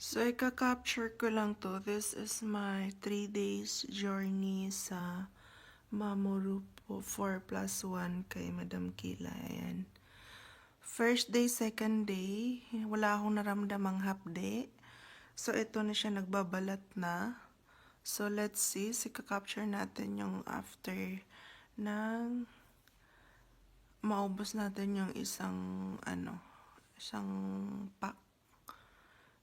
So, ika-capture ko lang to. This is my 3 days journey sa Mamoru po 4+1 kay Madam Kila. Ayan. First day, second day, wala akong naramdamang hapde. So, ito na siya, nagbabalat na. So, let's see. Ika-capture natin yung after ng maubos natin yung isang pack.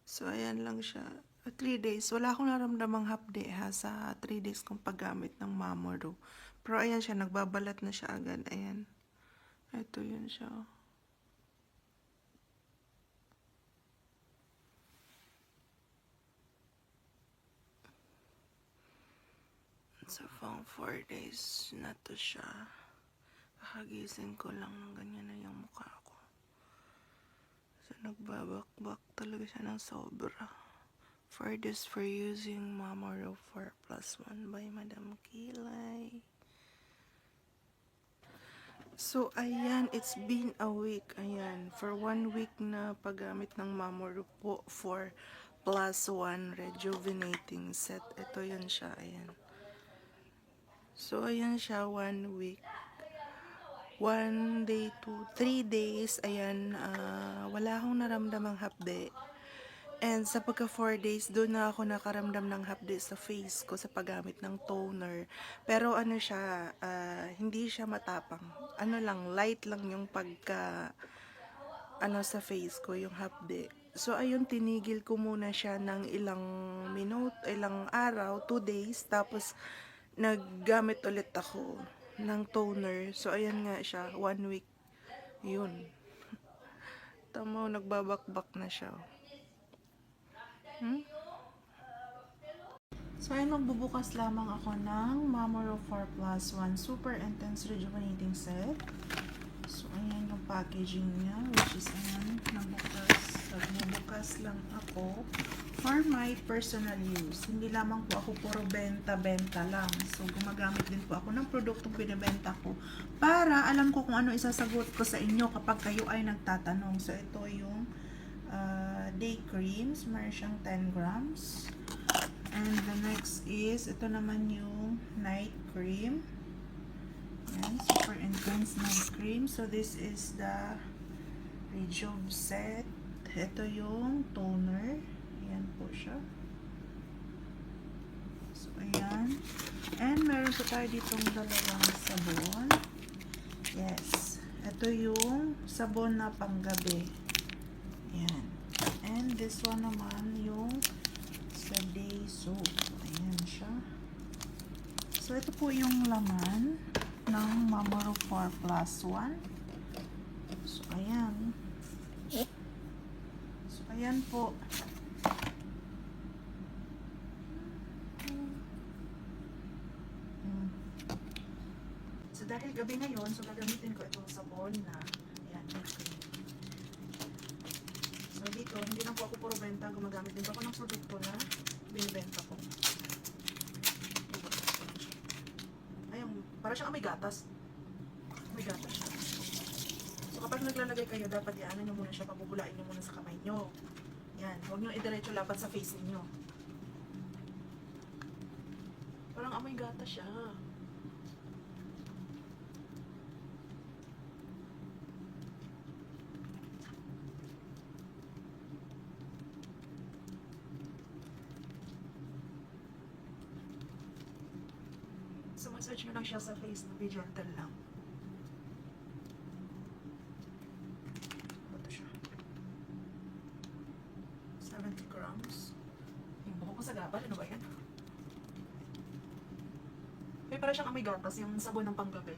So, ayan lang siya. 3 days. Wala akong naramdamang hapde ha sa 3 days kong paggamit ng Mamoru. Pero ayan siya, nagbabalat na siya agad. Ayan. Ito yun siya. So, pang 4 days na to siya. Kakagising ko lang ng ganyan na yung mukha ko. So, nagbabakbak talaga siya ng sobra. For this, for using Mamoru 4+1 by Madam Kilay. So, ayan, it's been a week. Ayan, for 1 week na paggamit ng Mamoru po 4+1 rejuvenating set. Ito yun siya, ayan. So, ayan siya, 1 week. 1 day to 3 days, ayan, wala akong naramdamang hapde. And sa pagka 4 days, doon na ako nakaramdam ng hapde sa face ko sa paggamit ng toner. Pero ano siya, hindi siya matapang. Ano lang, light lang yung pagka, sa face ko, yung hapde. So, ayun, tinigil ko muna siya ng ilang araw, 2 days. Tapos, naggamit ulit ako ng toner. So, ayan nga siya, 1 week. Yun. Tama, nagbabakbak na siya. So, ayun, magbubukas lamang ako ng Mamoru 4+1 Super Intense Rejuvenating Set. So, ayan yung packaging niya, which is, ayan, nagbubukas lang ako for my personal use. Hindi lamang po ako puro benta-benta lang. So, gumagamit din po ako ng produktong binibenta ko para alam ko kung ano isasagot ko sa inyo kapag kayo ay nagtatanong. So, ito yung day creams. Meron siyang 10 grams. And the next is, ito naman yung night cream. Yan, super intense night cream. So, this is the Rejuve set. Ito yung toner. Ayan po siya. So, ayan. And meron po tayo ditong dalawang sabon. Yes. Ito yung sabon na panggabi. Ayan. And this one naman yung sa day soap. Ayan siya. So, ito po yung laman ng Mamoru 4+1. So, ayan. So, ayan po. So, dahil gabi ngayon, so gagamitin ko itong sabon na, ayan, so, dito, hindi lang po ako puro benta, gumagamit din po ako ng produkto na binibenta ko. Ayan, para siyang may gatas. May gatas siya. So, kapag naglalagay kayo, dapat iaanan nyo muna siya, pabubulain nyo muna sa kamay nyo. Yan, huwag nyo idiretso lapat sa face niyo. Parang amoy gatas siya. So, massage nyo lang siya sa face na be gentle lang. Ito siya. 70 grams. Yung buhok ko sa gabal, ano ba yan? May para siyang amoy gatas, yung sabon ng panggabi.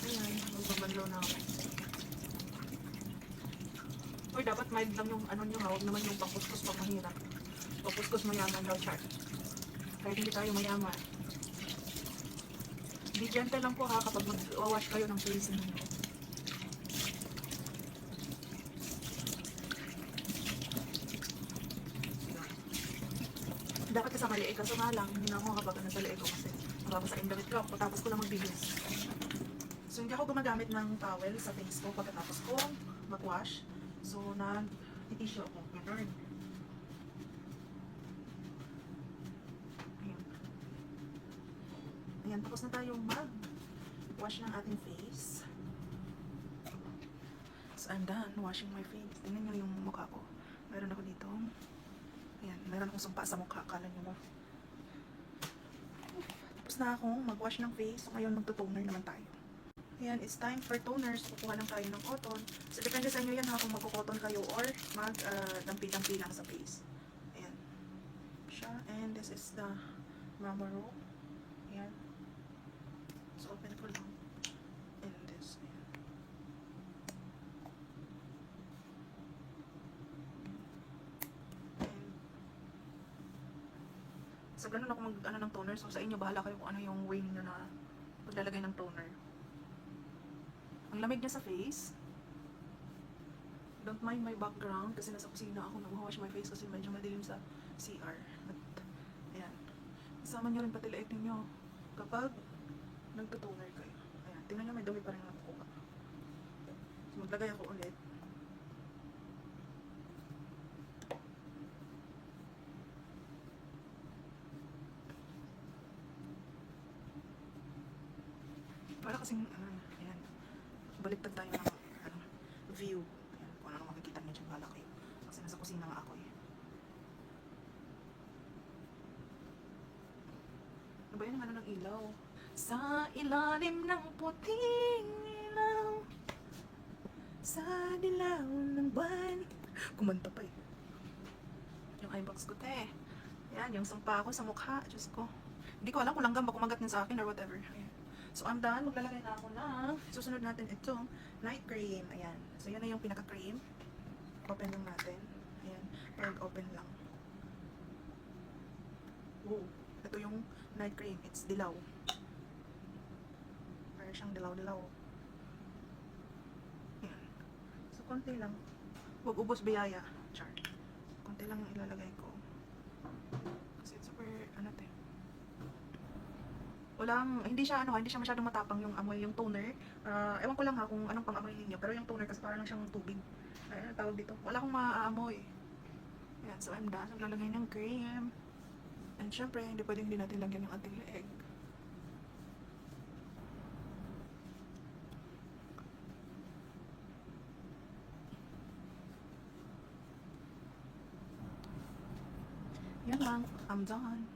Ayan, magbabanlaw na ako. Uy, dapat mild lang yung ano nyo, huwag naman yung pangkuskus pag mahirap. Pangkuskus mayaman daw, chart. Kahit hindi tayo mayaman. Be gentle lang po ha kapag mag-wash kayo ng face ninyo. Dapat kasama liig, kaso nga lang, hindi na ako kapag nasa liig ko kasi Tapos sa damit ko, pagkatapos ko lang magbihis. So, hindi ako gumagamit ng towel sa face ko pagkatapos ko mag-wash. So, nag-tissue ako. Ganun. Ayan. Ayan, tapos na tayo mag-wash ng ating face. So, I'm done washing my face. Tingnan nyo yung mukha ko. Meron ako dito. Ayan, meron akong sumpa sa mukha. Akala nyo ba? Tapos na akong mag-wash ng face. So, ngayon magto-toner naman tayo. Ayan, it's time for toners. Kukuha lang tayo ng cotton. So, depende sa inyo yan ha kung magko-cotton kayo or mag-dampi-dampi lang sa face. Ayan. Siya. And this is the Mama Roll. Ayan. So, open ko lang. And this. Ayan. And, so, ganun ako mag-ano ng toner. So, sa inyo, bahala kayo kung ano yung way niyo na paglalagay ng toner. Ang lamig niya sa face. Don't mind my background kasi nasa kusina ako nag-wash my face kasi medyo madilim sa CR. At, ayan. Isama nyo rin pati light ninyo kapag nagtutoner kayo. Ayan. Tingnan nyo may dumi pa rin nakukuha. So, maglagay ako ulit. Para kasing, ayan. Baliktad tayo ng view. Ayan, kung ano makikita niyo dyan, bahala kayo. Kasi nasa kusina nga ako eh. Ano ba yun ang ano ng ilaw? Sa ilalim ng puting ilaw, sa dilaw ng buwan. Kumanta pa eh. Yung eyebags ko te. Ayan, yung sumpa ako sa mukha. Diyos ko. Hindi ko alam kung langgam ba kumagat din sa akin or whatever. Ayan. So, I'm done. Maglalagay na ako na. Susunod natin itong night cream. Ayan. So, yun na yung pinaka-cream. Open lang natin. Ayan. Open lang. Oh, ito yung night cream. It's dilaw. Parang siyang dilaw-dilaw. Ayan. So, konti lang. Huwag ubos biyaya. Char. Konti lang yung ilalagay ko. Kasi it's super, hindi siya masyadong matapang yung amoy, yung toner. Ewan ko lang ha kung anong pang-amoy ninyo, pero yung toner kasi parang lang siyang tubig. Ayan, tawag dito. Wala akong maaamoy. Ayan, so I'm done. Naglalagay ng cream. And syempre, hindi natin lagyan yung ating leeg. Yan lang. I'm done.